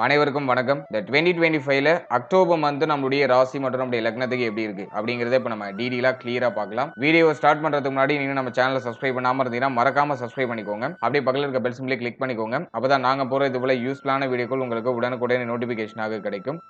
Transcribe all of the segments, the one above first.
அனைவருக்கும் வணக்கம். இந்த 2025ல அக்டோபர் மந்த் நம்மளுடைய ராசி மற்றும் நம்முடைய லக்னத்துக்கு எப்படி இருக்கு அப்படிங்கறத இப்ப நம்ம டீடைலா கிளியரா பார்க்கலாம். வீடியோ ஸ்டார்ட் பண்றதுக்கு முன்னாடி நீங்க நம்ம சேனலை சப்ஸ்கிரைப் பண்ணாம இருந்தீங்கன்னா மறக்காம சப்ஸ்கிரைப் பண்ணிக்கோங்க. அப்படியே பக்கத்துல இருக்க பெல் சிம்பலை கிளிக் பண்ணிக்கோங்க. அப்பதான் நாங்க போற இது போல யூஸ்ஃபுல்லான வீடியோக்கள் உங்களுக்கு உடனுக்குடன் நோட்டிபிகேஷனாக கிடைக்கும்.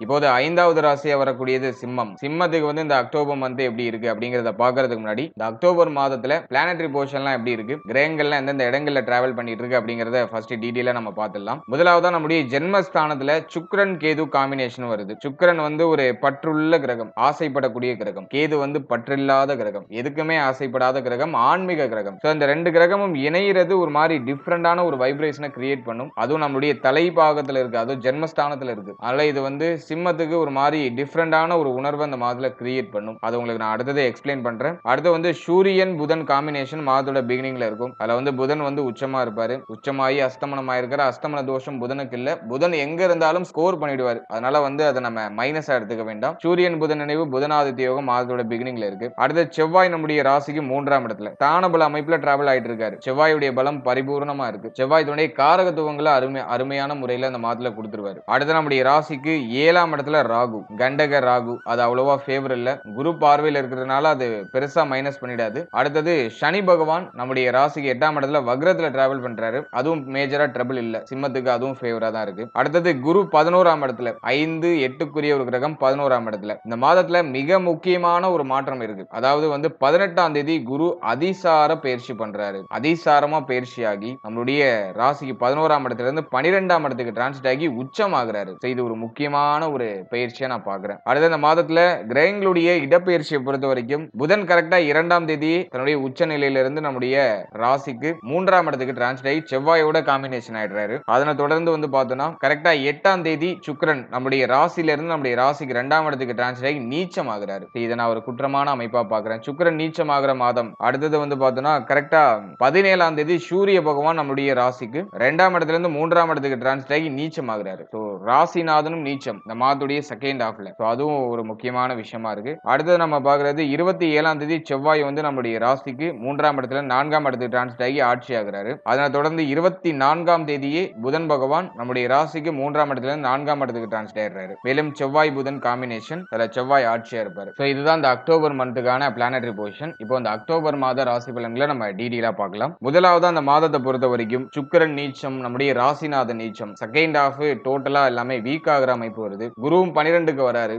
இப்போது 5வது ராசியா வரக்கூடியது சிம்மம். சிம்மத்துக்கு இந்த அக்டோபர் மந்த் எப்படி இருக்கு அப்படிங்கறத பாக்குறதுக்கு முன்னாடி இந்த அக்டோபர் மாதத்துல பிளானட்டரி பொசிஷன்லாம் எப்படி இருக்கு, கிரகங்கள்லாம் எந்தெந்த இடங்கள்ல டிராவல் பண்ணிட்டு இருக்கு அப்படிங்கறத ஃபர்ஸ்ட் டீடைலா நம்ம பார்த்துடலாம். முதலாவதா நம்முடைய ஜென்மஸ்தானத்துல சுக்கிரன் கேது காம்பினேஷன் வருது. சுக்கிரன் ஒரு பற்றுள்ள கிரகம், ஆசைப்படக்கூடிய கிரகம். கேது பற்றில்லாத கிரகம், எதுக்குமே ஆசைப்படாத கிரகம், ஆன்மீக கிரகம். சோ இந்த ரெண்டு கிரகமும் இணையிறது ஒரு மாதிரி டிஃபரெண்டான ஒரு வைப்ரேஷனை கிரியேட் பண்ணும். அதுவும் நம்மளுடைய தலைபாகத்துல இருக்கு, அதுவும் ஜென்மஸ்தானத்துல இருக்கு. அதனால இது சிம்மத்துக்கு ஒரு மாதிரி டிஃபரெண்டான ஒரு உணர்வை அந்த மாதத்துல கிரியேட் பண்ணும். அது உங்களுக்கு நான் அடுத்ததை எக்ஸ்பிளைன் பண்றேன். அடுத்து சூரியன் புதன் காம்பினேஷன் மாதத்தோட பிகினிங்ல இருக்கும். அதுல புதன் உச்சமா இருப்பாரு. உச்சமாயி அஸ்தமனம் ஆயிருக்கிற அஸ்தமன தோஷம் புதனுக்கு இல்ல. புதன் எங்க இருந்தாலும் ஸ்கோர் பண்ணிடுவாரு. அதனால அதை நம்ம மைனஸா எடுத்துக்க வேண்டாம். சூரியன் புதன் நினைவு புதனாதித்ய யோகம் மாதத்தோட பிகினிங்ல இருக்கு. அடுத்து செவ்வாய் நம்முடைய ராசிக்கு 3ஆம் இடத்துல தானபல அமைப்புல டிராவல் ஆயிட்டு இருக்காரு. செவ்வாயுடைய பலம் பரிபூர்ணமா இருக்கு. செவ்வாய் துணை காரகத்துவங்களை அருமையான முறையில அந்த மாதத்துல கொடுத்துருவாரு. அடுத்து நம்முடைய ராசிக்கு 7ஆம் இடத்துல ராகு, கண்டக ராகு. அது அவ்வளவா ஃபேவர் இல்ல. குரு பார்வையில் இருக்கிறதுனால அது பெருசா மைனஸ் பண்ணிடாது. அடுத்தது சனி பகவான் நம்முடைய ராசிக்கு 8ஆம் இடத்துல வக்ரத்துல டிராவல் பண்றாரு. அதுவும் மேஜரா ட்ரபிள் இல்ல. சிம்மத்துக்கு அதுவும் ஃபேவரா தான் இருக்கு. அடுத்தது குரு 11ஆம் இடத்துல 5 8க்குரிய ஒரு கிரகம் 11ஆம் இடத்துல. இந்த மாதத்துல மிக முக்கியமான ஒரு மாற்றம் இருக்கு. அதாவது 18ஆம் தேதி குரு அதிசார பயிற்சி பண்றாரு. அதிசாரமா பயிற்சியாகி நம்மளுடைய ராசிக்கு 11ஆம் இடத்துல இருந்து 12ஆம் இடத்துக்கு டிரான்சிட் ஆகி உச்சமாகிறாரு. இது ஒரு முக்கியமான ஒரு பயிற்சியா நான் பாக்குறேன். அடுத்த இந்த மாதத்துல கிரகங்களுடைய இடப்பெயர்ச்சியை பொறுத்த வரைக்கும் புதன் கரெக்டா 2ஆம் தேதி தன்னுடைய உச்ச நிலையிலிருந்து நம்முடைய ராசிக்கு 3ஆம் இடத்துக்கு டிரான்ஸ்ஃபர் ஆகி செவ்வாயோட காம்பினேஷன் ஆயிடுறாரு. அதனை தொடர்ந்து பார்த்தோம்னா கரெக்டா 8ஆம் தேதி சுக்கிரன் நம்முடைய ராசியில இருந்து நம்முடைய ராசிக்கு 2ஆம் இடத்துக்கு டிரான்ஸ்ஃபர் ஆகி நீச்சம் ஆகிறாரு. இதை நான் ஒரு குற்றமான அமைப்பா பாக்குறேன். சுக்கிரன் நீச்சம் ஆகிற மாதம். அடுத்தது பார்த்தோம்னா கரெக்டா 17ஆம் தேதி சூரிய பகவான் நம்முடைய ராசிக்கு 2ஆம் இடத்துல இருந்து 3ஆம் இடத்துக்கு டிரான்ஸ்ஃபர் ஆகி நீச்சம் ஆகிறாரு. ராசிநாதனும் நீச்சம் இந்த மாதத்துடைய செகண்ட் ஹாஃப்ல. அதுவும் ஒரு முக்கியமான விஷயமா இருக்கு. அடுத்தது நம்ம பாக்குறது 27ஆம் தேதி செவ்வாய் நம்முடைய ராசிக்கு 3ஆம் இடத்துல 4ஆம் இடத்துக்கு டிரான்ஸ்ஃபர் ஆகி ஆட்சி ஆகிறாரு. அதனை தொடர்ந்து 24ஆம் தேதியே புதன் பகவான் நம்முடைய ராசிக்கு 3ஆம் இடத்துல 4ஆம் இடத்துக்கு டிரான்ஸ்ஃபர் ஆகிறாரு. மேலும் செவ்வாய் புதன் காம்பினேஷன், அதுல செவ்வாய் ஆட்சியா இருப்பாரு. இதுதான் இந்த அக்டோபர் மந்த்துக்கான பிளானட்டரி பொசிஷன். இப்போ இந்த அக்டோபர் மாத ராசி பலன்களை நம்ம டீடைலா பார்க்கலாம். முதலாவது அந்த மாதத்தை பொறுத்த வரைக்கும் சுக்கிரன் நீச்சம், நம்முடைய ராசிநாதன் நீச்சம். செகண்ட் ஹாஃப் டோட்டலா எல்லாமே வீக் ஆகிற அமைப்பு வருது. குருவும் 12க்கு வராரு.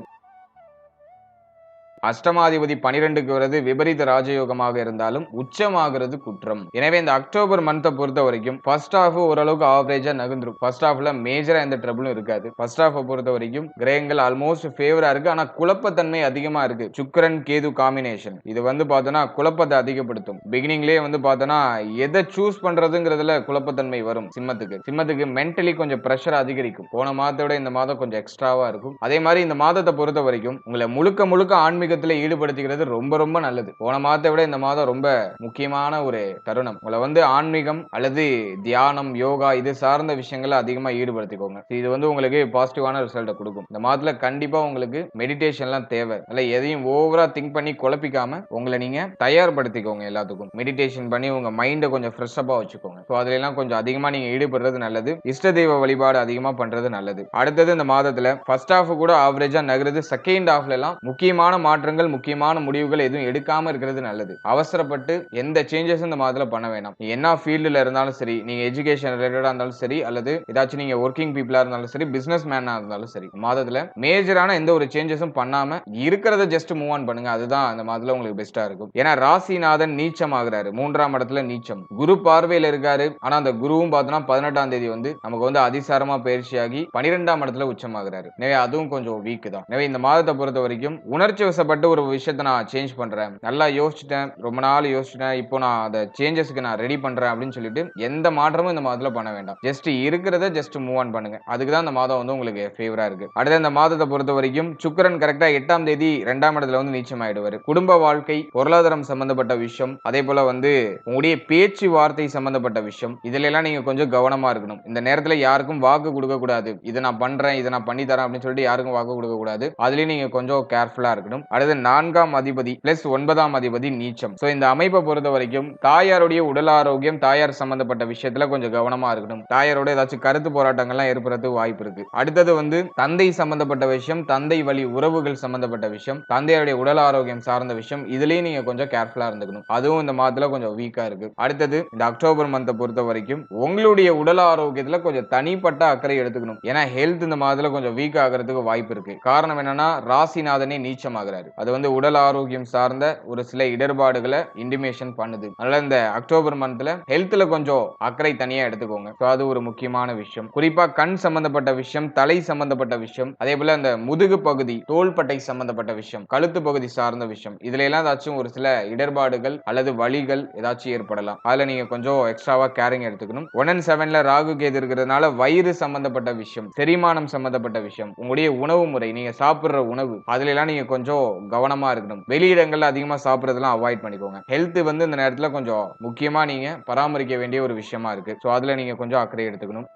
அஷ்டமாதிபதி 12க்கு வருது. விபரீத ராஜயோகமாக இருந்தாலும் உச்சமாகிறது குற்றம். எனவே இந்த அக்டோபர் மந்த்தை பொறுத்த வரைக்கும் ஃபர்ஸ்ட் ஹாஃப் ஓரளவுக்கு ஆவரேஜா நகர்ந்துரும். ஃபர்ஸ்ட் ஹாஃப்ல மேஜரா எந்த ட்ரபிளும் இருக்காது. ஃபர்ஸ்ட் ஹாஃப் பொறுத்த வரைக்கும் கிரகங்கள் ஆல்மோஸ்ட் ஃபேவரா இருக்கு. ஆனா குழப்பத்தன்மை அதிகமா இருக்கு. சுக்கிரன் கேது காம்பினேஷன் இது பார்த்தோன்னா குழப்பத்தை அதிகப்படுத்தும். பிகினிங்லேயே பார்த்தோன்னா எதை சூஸ் பண்றதுங்கிறதுல குழப்பத்தன்மை வரும். சிம்மத்துக்கு மென்டலி கொஞ்சம் பிரஷர் அதிகரிக்கும். போன மாதத்தோட இந்த மாதம் கொஞ்சம் எக்ஸ்ட்ராவா இருக்கும். அதே மாதிரி இந்த மாதத்தை பொறுத்த வரைக்கும் உங்களை முழுக்க ஆன்மீக ஈடுபடுத்திக்கிறது ரொம்ப ரொம்ப நல்லது. போன மாதத்தை விட இந்த மாதம் ரொம்ப முக்கியமான ஒரு தருணம். உங்களை ஆன்மீகம் அல்லது தியானம், யோகா இது சார்ந்த விஷயங்களை அதிகமா ஈடுபடுத்திக்கோங்க. இது உங்களுக்கு பாசிட்டிவான ரிசல்ட் கொடுக்கும். இந்த மாதத்துல கண்டிப்பா உங்களுக்கு மெடிடேஷன்லாம் தேவை. அல்ல எதையும் ஓவரா திங்க் பண்ணி குழப்பிக்காம உங்களை நீங்க தயார்படுத்திக்கோங்க. எல்லாத்துக்கும் மெடிடேஷன் பண்ணி உங்க மைண்டை கொஞ்சம் ஃப்ரெஷ்ஷப்பா வச்சுக்கோங்க. அதுல எல்லாம் கொஞ்சம் அதிகமா நீங்க ஈடுபடுறது நல்லது. இஷ்ட தெய்வ வழிபாடு அதிகமா பண்றது நல்லது. அடுத்தது இந்த மாதத்துல ஃபர்ஸ்ட் ஹாஃப் கூட ஆவரேஜா நகருது. செகண்ட் ஹாஃப்ல எல்லாம் முக்கியமான மாற்றங்கள், முக்கியமான முடிவுகள் எதுவும் எடுக்காம இருக்கிறது நல்லது. அவசரப்பட்டு எந்த சேஞ்சஸ் இந்த மாதத்துல பண்ண வேண்டாம். என்ன ஃபீல்டுல இருந்தாலும் சரி, நீங்க எஜுகேஷன் ரிலேட்டடா இருந்தாலும் சரி, அல்லது ஏதாச்சும் நீங்க ஒர்க்கிங் பீப்புளா இருந்தாலும் சரி, பிசினஸ் மேனா இருந்தாலும் சரி, மாதத்துல மேஜரான எந்த ஒரு சேஞ்சஸும் பண்ணாம இருக்கிறத ஜஸ்ட் மூவ் ஆன் பண்ணுங்க. அதுதான் அந்த மாதத்துல உங்களுக்கு பெஸ்டா இருக்கும். ஏன்னா ராசிநாதன் நீச்சம் ஆகுறாரு. 3ஆம் இடத்துல நீச்சம். குரு பார்வையில இருக்காரு. ஆனா அந்த குருவும் பார்த்தோம்னா 18ஆம் தேதி நமக்கு அதிசாரமா பயிற்சியாகி 12ஆம் இடத்துல உச்சமாகிறாரு. எனவே அதுவும் கொஞ்சம் வீக் தான். எனவே இந்த மாதத்தை பொறுத்த வரைக்கும் உணர்ச்சி வசப்பட்டு ஒரு விஷயத்தை நான் சேஞ்ச் பண்றேன், நல்லா யோசிச்சுட்டேன், ரொம்ப நாள் யோசிச்சுட்டேன், இப்போ நான் அந்த சேஞ்சஸ்க்கு நான் ரெடி பண்றேன் அப்படின்னு சொல்லிட்டு எந்த மாற்றமும் இந்த மாதத்துல பண்ண வேண்டாம். ஜஸ்ட் இருக்கிறத ஜஸ்ட் மூவ் ஆன் பண்ணுங்க. அதுக்கு தான் இந்த மாதம் உங்களுக்கு ஃபேவரா இருக்கு. அடுத்த இந்த மாதத்தை பொறுத்த வரைக்கும் சுக்கிரன் கரெக்டா 8ஆம் தேதி 2ஆம் இடத்துல நீச்சம் ஆயிடுவாரு. குடும்ப வாழ்க்கை, பொருளாதாரம் சம்பந்தப்பட்ட விஷயம், அதே போல உங்களுடைய பேச்சு வார்த்தை சம்பந்தப்பட்ட விஷயம், இதுல எல்லாம் நீங்க கொஞ்சம் கவனமா இருக்கணும். இந்த நேரத்துல யாருக்கும் வாக்கு கொடுக்க கூடாது. இதை நான் பண்றேன், இதை நான் பண்ணி தரேன் அப்படின்னு சொல்லிட்டு யாருக்கும் வாக்கு கொடுக்க கூடாது. அதுலயும் நீங்க கொஞ்சம் கேர்ஃபுல்லா இருக்கணும். அடுத்து 4ஆம் அதிபதி பிளஸ் 9ஆம் அதிபதி நீச்சம். சோ இந்த அமைப்பை பொறுத்த வரைக்கும் தாயாருடைய உடல் ஆரோக்கியம், தாயார் சம்பந்தப்பட்ட விஷயத்துல கொஞ்சம் கவனமா இருக்கணும். தாயாரோட ஏதாச்சும் கருத்து போராட்டங்கள்லாம் ஏற்படுறதுக்கு வாய்ப்பு இருக்கு. அடுத்தது வந்து தந்தை சம்பந்தப்பட்ட விஷயம், தந்தை வழி உறவுகள் சம்பந்தப்பட்ட விஷயம், தந்தையுடைய உடல் ஆரோக்கியம் சார்ந்த விஷயம், இதுலயும் நீங்க கொஞ்சம் கேர்ஃபுல்லா இருந்துக்கணும். அதுவும் இந்த மாதத்துல கொஞ்சம் வீக்கா இருக்கு. அடுத்தது இந்த அக்டோபர் மந்த்தை பொறுத்த வரைக்கும் உங்களுடைய உடல் ஆரோக்கியத்துல கொஞ்சம் தனிப்பட்ட அக்கறை எடுத்துக்கணும். ஏன்னா ஹெல்த் இந்த மாதத்துல கொஞ்சம் வீக் ஆகிறதுக்கு வாய்ப்பு இருக்கு. காரணம் என்னன்னா ராசிநாதனே நீச்சமாகிறாரு. அது வந்து உடல் ஆரோக்கியம் சார்ந்த ஒரு சில இடர்பாடுகளை இன்டிமேஷன் பண்ணுது. அதனால இந்த அக்டோபர் மந்த்ல ஹெல்த்ல கொஞ்சம் அக்கறை தனியா எடுத்துக்கோங்க. அது ஒரு முக்கியமான விஷயம். குறிப்பா கண் சம்பந்தப்பட்ட விஷயம், தலை சம்பந்தப்பட்ட விஷயம், அதே போல அந்த முதுகு பகுதி, தோள்பட்டை சம்பந்தப்பட்ட விஷயம், கழுத்து பகுதி சார்ந்த விஷயம், இதுல எல்லாம் ஏதாச்சும் ஒரு சில இடர்பாடுகள் அல்லது வலிகள் ஏதாச்சும் ஏற்படலாம். அதுல நீங்க கொஞ்சம் எக்ஸ்ட்ராவா கேரிங் எடுத்துக்கணும். 1 and 7ல ராகு கேது இருக்கிறதுனால வயிறு சம்பந்தப்பட்ட விஷயம், செரிமானம் சம்பந்தப்பட்ட விஷயம், உங்களுடைய உணவு முறை, நீங்க சாப்பிடுற உணவு, அதுல எல்லாம் நீங்க கொஞ்சம் கவனமா இருக்கணும். வெளியிடங்கள்ல அதிகமா சாப்பிடுறதெல்லாம் அவாய்ட் பண்ணிக்கோங்க. ஹெல்த் வந்து இந்த நேரத்துல கொஞ்சம் முக்கியமா நீங்க பராமரிக்க வேண்டிய ஒரு விஷயமா இருக்கு. சோ அதுல நீங்க கொஞ்சம் அக்கறை எடுத்துக்கணும்.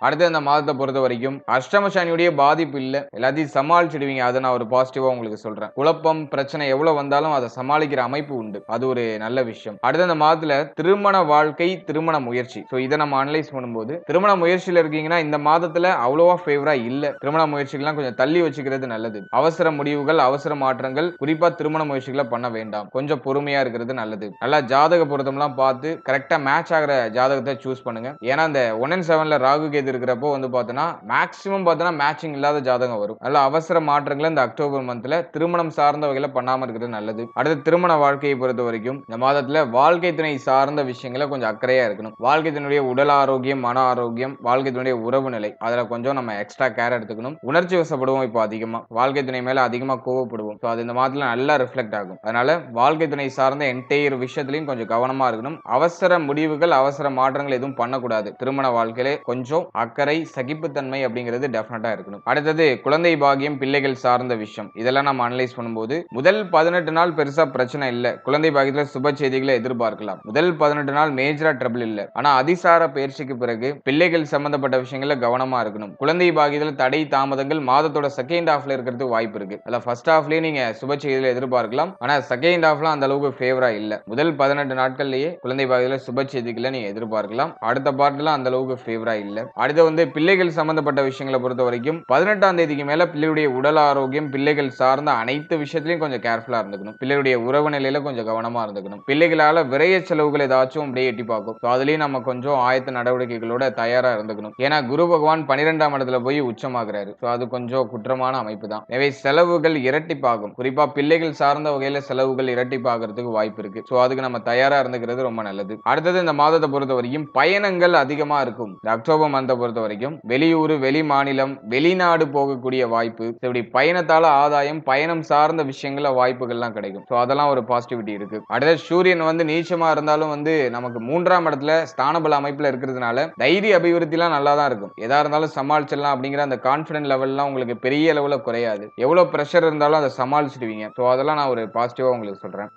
அடுத்து இந்த மாதத்தை பொறுத்த வரைக்கும் அஷ்டம சனியுடைய பாதிப்பு இல்ல, எல்லாத்தையும் சமாளிச்சிடுவீங்க. அதை நான் ஒரு பாசிட்டிவா உங்களுக்கு சொல்றேன். குழப்பம் பிரச்சனை எவ்வளவு வந்தாலும் அதை சமாளிக்கிற அமைப்பு உண்டு. அது ஒரு நல்ல விஷயம். அடுத்த இந்த மாதத்துல திருமண வாழ்க்கை, திருமண முயற்சி, சோ இதை நம்ம அனலைஸ் பண்ணும்போது திருமண முயற்சியில இருக்கீங்கன்னா இந்த மாதத்துல அவ்வளவா ஃபேவரா இல்ல. திருமண முயற்சிகள்லாம் கொஞ்சம் தள்ளி வச்சுக்கிறது நல்லது. அவசர முடிவுகள், அவசர மாற்றங்கள், குறிப்பா திருமண முயற்சிகளை பண்ண வேண்டாம். கொஞ்சம் பொறுமையா இருக்கிறது நல்லது. நல்லா ஜாதக பொருத்தம்லாம் பார்த்து கரெக்டா மேட்ச் ஆகிற ஜாதகத்தை சூஸ் பண்ணுங்க. ஏன்னா இந்த 1 and 7ல ராகு கேது இருக்கிறப்போ வந்து பார்த்தோன்னா மேக்ஸிமம் பார்த்தோன்னா மேட்சிங் இல்லாத ஜாதகம் வரும். நல்ல அவசர மாற்றங்களை இந்த அக்டோபர் மந்த்ல திருமணம் சார்ந்த வகையில பண்ணாம இருக்கிறது நல்லது. அடுத்து திருமண வாழ்க்கையை பொறுத்த வரைக்கும் இந்த மாதத்துல வாழ்க்கை துணை சார்ந்த விஷயங்களை கொஞ்சம் அக்கறையா இருக்கணும். வாழ்க்கை துணையுடைய உடல் ஆரோக்கியம், மன ஆரோக்கியம், வாழ்க்கை துணையுடைய உறவு நிலை, அதுல கொஞ்சம் நம்ம எக்ஸ்ட்ரா கேர் எடுத்துக்கணும். உணர்ச்சி வசப்படுவோம். இப்போ அதிகமா வாழ்க்கை துணை மேல அதிகமா கோவப்படுவோம். ஸோ அது இந்த மாதத்துல நல்லா ரிஃப்ளெக்ட் ஆகும். அதனால வாழ்க்கை துணை சார்ந்த என்டையர் விஷயத்திலையும் கொஞ்சம் கவனமா இருக்கணும். அவசர முடிவுகள், அவசர மாற்றங்கள் எதுவும் பண்ணக்கூடாது. திருமண வாழ்க்கையில கொஞ்சம் அக்கறை, சகிப்புத்தன்மை அப்படிங்கிறது டெஃபினட்டா இருக்கணும். அடுத்தது குழந்தை பாக்கியம், பிள்ளைகள் சார்ந்த விஷயம், இதெல்லாம் நம்ம அனலைஸ் பண்ணும்போது முதல் 18 நாள் பெருசா பிரச்சனை இல்ல. குழந்தை பாக்கியத்துல சுப செய்திகளை எதிர்பார்க்கலாம். முதல் 18 நாள் மேஜரா ட்ரபிள் இல்ல. ஆனா அதிசார பயிற்சிக்கு பிறகு பிள்ளைகள் சம்பந்தப்பட்ட விஷயங்கள்ல கவனமா இருக்கணும். குழந்தை பாக்கியத்துல தடை தாமதங்கள் மாதத்தோட செகண்ட் ஹாஃப்ல இருக்கிறது வாய்ப்பு இருக்கு. அல்ல ஃபர்ஸ்ட் ஹாஃப்லயே நீங்க சுப செய்திகளை எதிர்பார்க்கலாம். ஆனா செகண்ட் ஹாஃப்ல அந்த அளவுக்கு ஃபேவரா இல்ல. முதல் 18 நாட்கள்லயே குழந்தை பாக்கியத்துல சுப செய்திகளை நீங்க எதிர்பார்க்கலாம். அடுத்த பார்ட்ல அந்த அளவுக்கு ஃபேவரா இல்ல. அடுத்து வந்து பிள்ளைகள் சம்பந்தப்பட்ட விஷயங்களை பொறுத்த வரைக்கும் 18ஆம் தேதிக்கு மேல பிள்ளையுடைய உடல் ஆரோக்கியம், பிள்ளைகள் சார்ந்த அனைத்து விஷயத்திலையும் கொஞ்சம் கேர்ஃபுல்லா இருந்துக்கணும். பிள்ளையுடைய உறவு நிலையில கொஞ்சம் கவனமா இருந்துக்கணும். பிள்ளைகளால விரைய செலவுகள் ஏதாச்சும் அப்படியே எட்டி பார்க்கும். அதுலயும் நம்ம கொஞ்சம் ஆயத்த நடவடிக்கைகளோட தயாரா இருந்துக்கணும். ஏன்னா குரு பகவான் 12ஆம் இடத்துல போய் உச்சமாகிறாரு. அது கொஞ்சம் குற்றமான அமைப்பு தான். எனவே செலவுகள் இரட்டிப்பாகும். குறிப்பா பிள்ளைகள் சார்ந்த வகையில செலவுகள் இரட்டிப்பாகிறதுக்கு வாய்ப்பு இருக்கு. அதுக்கு நம்ம தயாரா இருந்துக்கிறது ரொம்ப நல்லது. அடுத்தது இந்த மாதத்தை பொறுத்த வரைக்கும் பயணங்கள் அதிகமா இருக்கும். இந்த அக்டோபர் மந்தை பொறுத்த வரைக்கும் வெளியூர், வெளி மாநிலம், வெளிநாடு போகக்கூடிய வாய்ப்பு, இப்படி பயணத்தால ஆதாயம், பயணம் சார்ந்த விஷயங்கள வாய்ப்புகள்லாம் கிடைக்கும். அதெல்லாம் ஒரு பாசிட்டிவிட்டி இருக்கு. அடுத்து சூரியன் வந்து நீச்சமா இருந்தாலும் வந்து நமக்கு 3ஆம் இடத்துல ஸ்தானபல அமைப்புல இருக்கிறதுனால தைரிய அபிவிருத்திலாம் நல்லா தான் இருக்கும். எதா இருந்தாலும் சமாளிச்சிடலாம் அப்படிங்கிற அந்த கான்பிடன்ட் லெவல்லாம் உங்களுக்கு பெரிய அளவுல குறையாது. எவ்வளவு பிரஷர் இருந்தாலும் அதை சமாளிச்சிடுவீங்க. அதெல்லாம் நான் ஒரு பாசிட்டிவா உங்களுக்கு சொல்றேன்.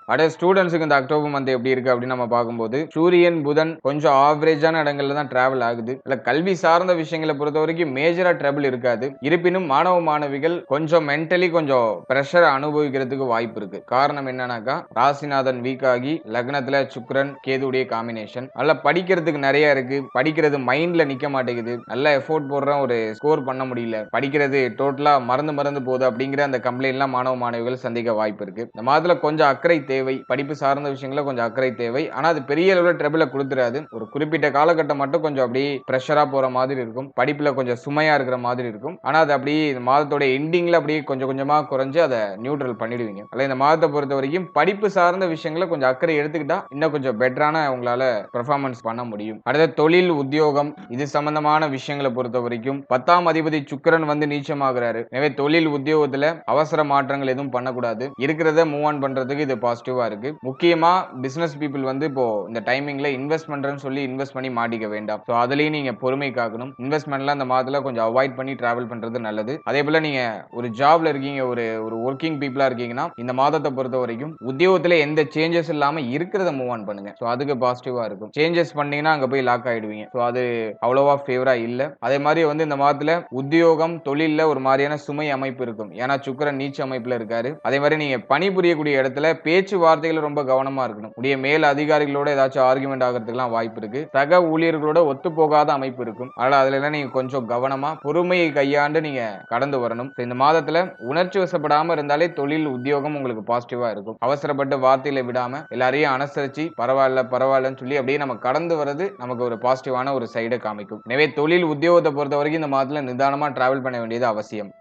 அடுத்த ஸ்டூடெண்ட்ஸுக்கு இந்த அக்டோபர் மந்த் எப்படி இருக்கு அப்படின்னு நம்ம பார்க்கும்போது சூரியன், புதன் கொஞ்சம் ஆவரேஜான இடங்கள்ல தான் டிராவல் ஆகுது. இல்ல கல்வி சார்ந்த விஷயங்களை பொறுத்த வரைக்கும் மேஜரா ட்ரபிள் இருக்காது. இருப்பினும் மாணவ மாணவிகள் கொஞ்சம் மென்டலி கொஞ்சம் பிரஷரை அனுபவிக்கிறதுக்கு வாய்ப்பு இருக்கு. காரணம் என்னன்னாக்கா ராசிநாதன் வீக் ஆகி லக்னத்துல சுக்கிரன், கேதுடைய காம்பினேஷன். நல்லா படிக்கிறதுக்கு நிறைய இருக்கு. படிக்கிறது மைண்ட்ல நிக்க மாட்டேங்குது. நல்ல எஃபோர்ட் போடுறோம், ஒரு ஸ்கோர் பண்ண முடியல. படிக்கிறது டோட்டலா மறந்து போகுது அப்படிங்கிற அந்த கம்ப்ளைண்ட் எல்லாம் மாணவ மாணவிகள் சந்திக்க வாய்ப்பு இருக்கு. இந்த மாதத்துல கொஞ்சம் அக்கறை தேவை. படிப்பு சார்ந்த விஷயங்கள கொஞ்சம் அக்கறை தேவை. ஆனா அது பெரிய அளவுல ட்ரபிள கொடுத்துறாது. ஒரு குறிப்பிட்ட காலகட்டம் மட்டும் கொஞ்சம் அப்படியே பிரஷரா போற மாதிரி இருக்கும். படிப்புல கொஞ்சம் சுமையா இருக்கிற மாதிரி இருக்கும். ஆனா அது அப்படியே இந்த மாதத்தோட எண்டிங்ல அப்படியே கொஞ்சம் கொஞ்சமா குறைஞ்சு அதை நியூட்ரல் பண்ணிடுவீங்க. அல்ல இந்த மாதத்தை பொறுத்த வரைக்கும் படிப்பு சார்ந்த விஷயங்களை கொஞ்சம் அக்கறை எடுத்துக்கிட்டா இன்னும் கொஞ்சம் பெட்டரான உங்களால பெர்ஃபார்மன்ஸ் பண்ண முடியும். அடுத்த தொழில், உத்தியோகம், இது சம்பந்தமான விஷயங்களை பொறுத்த வரைக்கும் 10ஆம் அதிபதி சுக்கிரன் வந்து நீச்சமாகிறாரு. எனவே தொழில், உத்தியோகத்துல அவசர மாற்றங்கள் எதுவும் பண்ணக்கூடாது. இருக்கிறத மூவ் ஆன் பண்றதுக்கு இது பாசிட்டிவ். பாசிட்டிவா இருக்கு. முக்கியமா பிசினஸ் பீப்பிள் வந்து இப்போ இந்த டைமிங்ல இன்வெஸ்ட் பண்றேன்னு சொல்லி இன்வெஸ்ட் பண்ணி மாட்டிக்க வேண்டாம். சோ அதுலயும் நீங்க பொறுமை காக்கணும். இன்வெஸ்ட்மெண்ட்லாம் இந்த மாதத்துல கொஞ்சம் அவாய்ட் பண்ணி டிராவல் பண்றது நல்லது. அதே போல நீங்க ஒரு ஜாப்ல இருக்கீங்க, ஒரு ஒரு ஒர்க்கிங் பீப்பிளா இருக்கீங்கன்னா இந்த மாதத்தை பொறுத்த வரைக்கும் உத்தியோகத்துல எந்த சேஞ்சஸ் இல்லாம இருக்கிறத மூவ் ஆன் பண்ணுங்க. சோ அதுக்கு பாசிட்டிவா இருக்கும். சேஞ்சஸ் பண்ணீங்கன்னா அங்க போய் லாக் ஆயிடுவீங்க. சோ அது அவ்வளவா ஃபேவரா இல்ல. அதே மாதிரி வந்து இந்த மாதத்துல உத்தியோகம் தொழில்ல ஒரு மாதிரியான சுமை அமைப்பு இருக்கும். ஏன்னா சுக்கிரன் நீச்ச அமைப்புல இருக்காரு. அதே மாதிரி நீங்க பணிபுரியக்கூடிய இடத்துல பேச்சுவார்த்தைகள் ரொம்ப கவனமா இருக்கணும். உடைய மேல் அதிகாரிகளோட ஏதாச்சும் ஆர்குமெண்ட் ஆகிறதுக்குலாம் வாய்ப்பு இருக்கு. சக ஊழியர்களோட ஒத்து போகாத அமைப்பு இருக்கும். அதனால அதுல எல்லாம் நீங்க கொஞ்சம் கவனமா பொறுமையை கையாண்டு நீங்க கடந்து வரணும். இந்த மாதத்துல உணர்ச்சி வசப்படாம இருந்தாலே தொழில் உத்தியோகம் உங்களுக்கு பாசிட்டிவா இருக்கும். அவசரப்பட்டு வார்த்தையில விடாம எல்லாரையும் அனுசரிச்சு பரவாயில்ல பரவாயில்லன்னு சொல்லி அப்படியே நம்ம கடந்து வர்றது நமக்கு ஒரு பாசிட்டிவான ஒரு சைடை காமிக்கும். எனவே தொழில் உத்தியோகத்தை பொறுத்த வரைக்கும் இந்த மாதத்துல நிதானமா டிராவல் பண்ண வேண்டியது அவசியம்.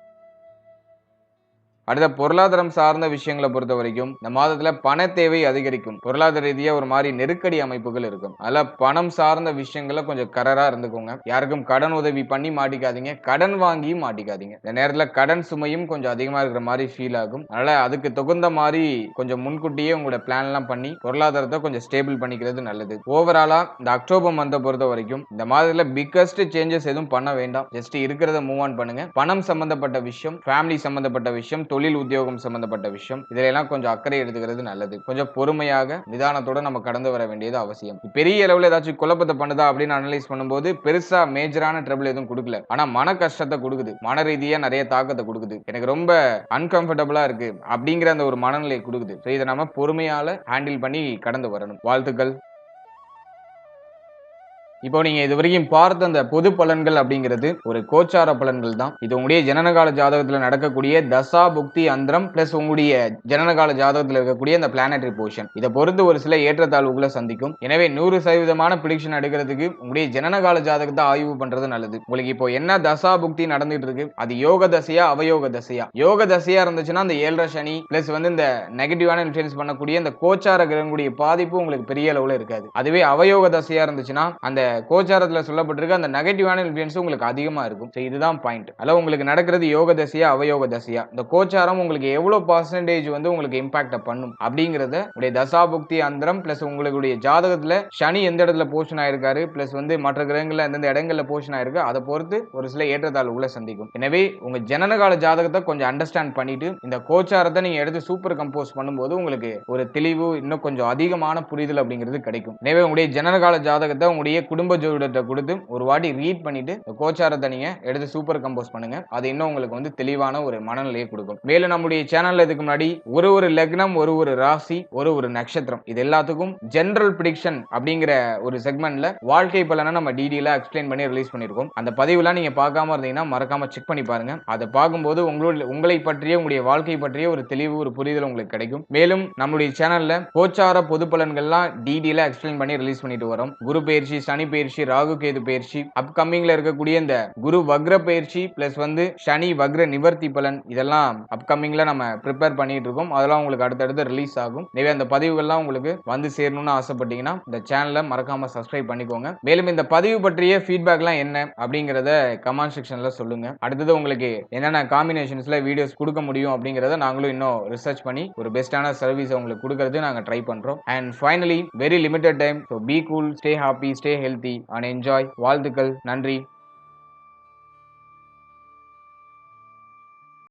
அடுத்த பொருளாதாரம் சார்ந்த விஷயங்களை பொறுத்த வரைக்கும் இந்த மாதத்துல பண தேவை அதிகரிக்கும். பொருளாதார ரீதியா ஒரு மாதிரி நெருக்கடி அமைப்புகள் இருக்கும். அதனால பணம் சார்ந்த விஷயங்களை கொஞ்சம் கரரா இருந்துக்கோங்க. யாருக்கும் கடன் உதவி பண்ணி மாட்டிக்காதீங்க, கடன் வாங்கியும் மாட்டிக்காதீங்க. இந்த நேரத்துல கடன் சுமையும் கொஞ்சம் அதிகமா இருக்கிற மாதிரி ஃபீல் ஆகும். அதனால அதுக்கு தகுந்த மாதிரி கொஞ்சம் முன்கூட்டியே உங்களோட பிளான் எல்லாம் பண்ணி பொருளாதாரத்தை கொஞ்சம் ஸ்டேபிள் பண்ணிக்கிறது நல்லது. ஓவராலா இந்த அக்டோபர் மந்தை பொறுத்த வரைக்கும் இந்த மாதத்துல பிக்கஸ்ட் சேஞ்சஸ் எதுவும் பண்ண வேண்டாம். ஜஸ்ட் இருக்கிறத மூவ் ஆன் பண்ணுங்க. பணம் சம்பந்தப்பட்ட விஷயம், ஃபேமிலி சம்பந்தப்பட்ட விஷயம், தொழில் உத்தியோகம் சம்பந்தப்பட்ட விஷயம், இதெல்லாம் கொஞ்சம் அக்கறை எடுத்துக்கிறது நல்லது. கொஞ்சம் பொறுமையாக நிதானத்தோட நம்ம கடந்து வர வேண்டியது அவசியம். பெரிய அளவுல ஏதாச்சும் குழப்பத்தை பண்ணுதா அப்படின்னு அனலைஸ் பண்ணும்போது பெருசா மேஜரான ட்ரபிள் எதுவும் கொடுக்கல. ஆனா மன கஷ்டத்தை கொடுக்குது, மன ரீதியா நிறைய தாக்கத்தை கொடுக்குது. எனக்கு ரொம்ப அன்கம்ஃபர்டபுளா இருக்கு அப்படிங்கிற அந்த ஒரு மனநிலை கொடுக்குது. இதை நம்ம பொறுமையால ஹேண்டில் பண்ணி கடந்து வரணும். வாழ்த்துக்கள். இப்போ நீங்க இது வரைக்கும் பார்த்த அந்த பொது பலன்கள் அப்படிங்கிறது ஒரு கோச்சார பலன்கள் தான். இது உங்களுடைய ஜனனகால ஜாதகத்துல நடக்கக்கூடிய தசா புக்தி அந்தரம் பிளஸ் உங்களுடைய ஜனனகால ஜாதகத்துல இருக்கக்கூடிய அந்த பிளானட்டரி போர்ஷன், இதை பொறுத்து ஒரு சில ஏற்றத்தாழ்வுகளை சந்திக்கும். எனவே 100% பிரிடிக்ஷன் எடுக்கிறதுக்கு உங்களுடைய ஜனனகால ஜாதகத்தை ஆய்வு பண்றது நல்லது. உங்களுக்கு இப்போ என்ன தசா புக்தி நடந்துட்டு இருக்கு, அது யோக தசையா அவயோக தசையா? யோக தசையா இருந்துச்சுன்னா அந்த 7.5 சனி பிளஸ் வந்து இந்த நெகட்டிவான இன்ஃபுளுன்ஸ் பண்ணக்கூடிய இந்த கோச்சார கிரகங்களுடைய பாதிப்பு உங்களுக்கு பெரிய அளவுல இருக்காது. அதுவே அவயோக தசையா இருந்துச்சுன்னா அந்த கோச்சாரத்துல சொல்லப்பட்டிருக்க அந்த நெகட்டிவான இன்ஃப்ளூயன்ஸ் உங்களுக்கு அதிகமா இருக்கும். இதுதான் பாயிண்ட். அதனால உங்களுக்கு நடக்கிறது யோக தசையா அவயோக தசையா, இந்த கோச்சாரம் உங்களுக்கு எவ்வளவு பர்சன்டேஜ் வந்து உங்களுக்கு இம்பாக்ட் பண்ணும் அப்படிங்கறத உடைய தசாபுக்தி அந்தரம் பிளஸ் உங்களுடைய ஜாதகத்துல சனி எந்த இடத்துல போஷன் ஆயிருக்காரு பிளஸ் வந்து மற்ற கிரகங்கள்ல எந்தெந்த இடங்கள்ல போஷன் ஆயிருக்கு அதை பொறுத்து ஒரு சில ஏற்றத்தாழ்வுகளை சந்திக்கும். எனவே உங்க ஜனனகால ஜாதகத்தை கொஞ்சம் அண்டர்ஸ்டாண்ட் பண்ணிட்டு இந்த கோச்சாரத்தை நீங்க எடுத்து சூப்பர் கம்போஸ் பண்ணும்போது உங்களுக்கு ஒரு தெளிவு, இன்னும் கொஞ்சம் அதிகமான புரிதல் அப்படிங்கிறது கிடைக்கும். எனவே உங்களுடைய ஜனனகால ஜாதகத்தை உங்களுடைய குடும்ப ஜோதிடத்தை கொடுத்து ஒரு வாட்டி ரீட் பண்ணிட்டு கோச்சாரத்தை நீங்க எடுத்து சூப்பர் கம்போஸ் பண்ணுங்க. அது இன்னும் உங்களுக்கு வந்து தெளிவான ஒரு மனநிலையை கொடுக்கும். மேலும் நம்முடைய சேனல்ல இதுக்கு முன்னாடி ஒரு லக்னம், ஒரு ராசி, ஒரு நட்சத்திரம், இது எல்லாத்துக்கும் ஜெனரல் பிரிடிக்ஷன் அப்படிங்கிற ஒரு செக்மெண்ட்ல வாழ்க்கை பலனை நம்ம டீடைலா எக்ஸ்பிளைன் பண்ணி ரிலீஸ் பண்ணிருக்கோம். அந்த பதிவுலாம் நீங்க பார்க்காம இருந்தீங்கன்னா மறக்காம செக் பண்ணி பாருங்க. அதை பார்க்கும்போது உங்களை பற்றிய உங்களுடைய வாழ்க்கை பற்றிய ஒரு தெளிவு, ஒரு புரிதல் உங்களுக்கு கிடைக்கும். மேலும் நம்முடைய சேனல்ல கோச்சார பொது பலன்கள்லாம் டீடைலா எக்ஸ்பிளைன் பண்ணி ரிலீஸ் பண்ணிட்டு வரோம். குரு பயிற்சி, சனி பயிற்சி, ராகு கேது பயிற்சி, அப்கமிங்ல இருக்கக்கூடிய இந்த குரு வக்ர பயிற்சி பிளஸ் வந்து சனி வக்ர நிவர்த்தி பலன், இதெல்லாம் அப்கமிங்ல நம்ம ப்ரிப்பேர் பண்ணிட்டு இருக்கோம். அதெல்லாம் உங்களுக்கு அடுத்தடுத்து ரிலீஸ் ஆகும். எனவே அந்த பதிவுகள்லாம் உங்களுக்கு வந்து சேரணும்னு ஆசைப்பட்டீங்கன்னா இந்த சேனலை மறக்காம சப்ஸ்கிரைப் பண்ணிக்கோங்க. மேலும் இந்த பதிவு பற்றிய ஃபீட்பேக்லாம் என்ன அப்படிங்கறத கமெண்ட் செக்ஷன்ல சொல்லுங்க. அடுத்தது உங்களுக்கு என்னென்ன காம்பினேஷன்ஸ்ல வீடியோஸ் கொடுக்க முடியும் அப்படிங்கறத நாங்களும் இன்னும் ரிசர்ச் பண்ணி ஒரு பெஸ்டான சர்வீஸ் உங்களுக்கு கொடுக்கறது நாங்க ட்ரை பண்றோம். And finally very limited time, so be cool, stay happy, stay healthy and enjoy. வாழ்த்துக்கள். நன்றி.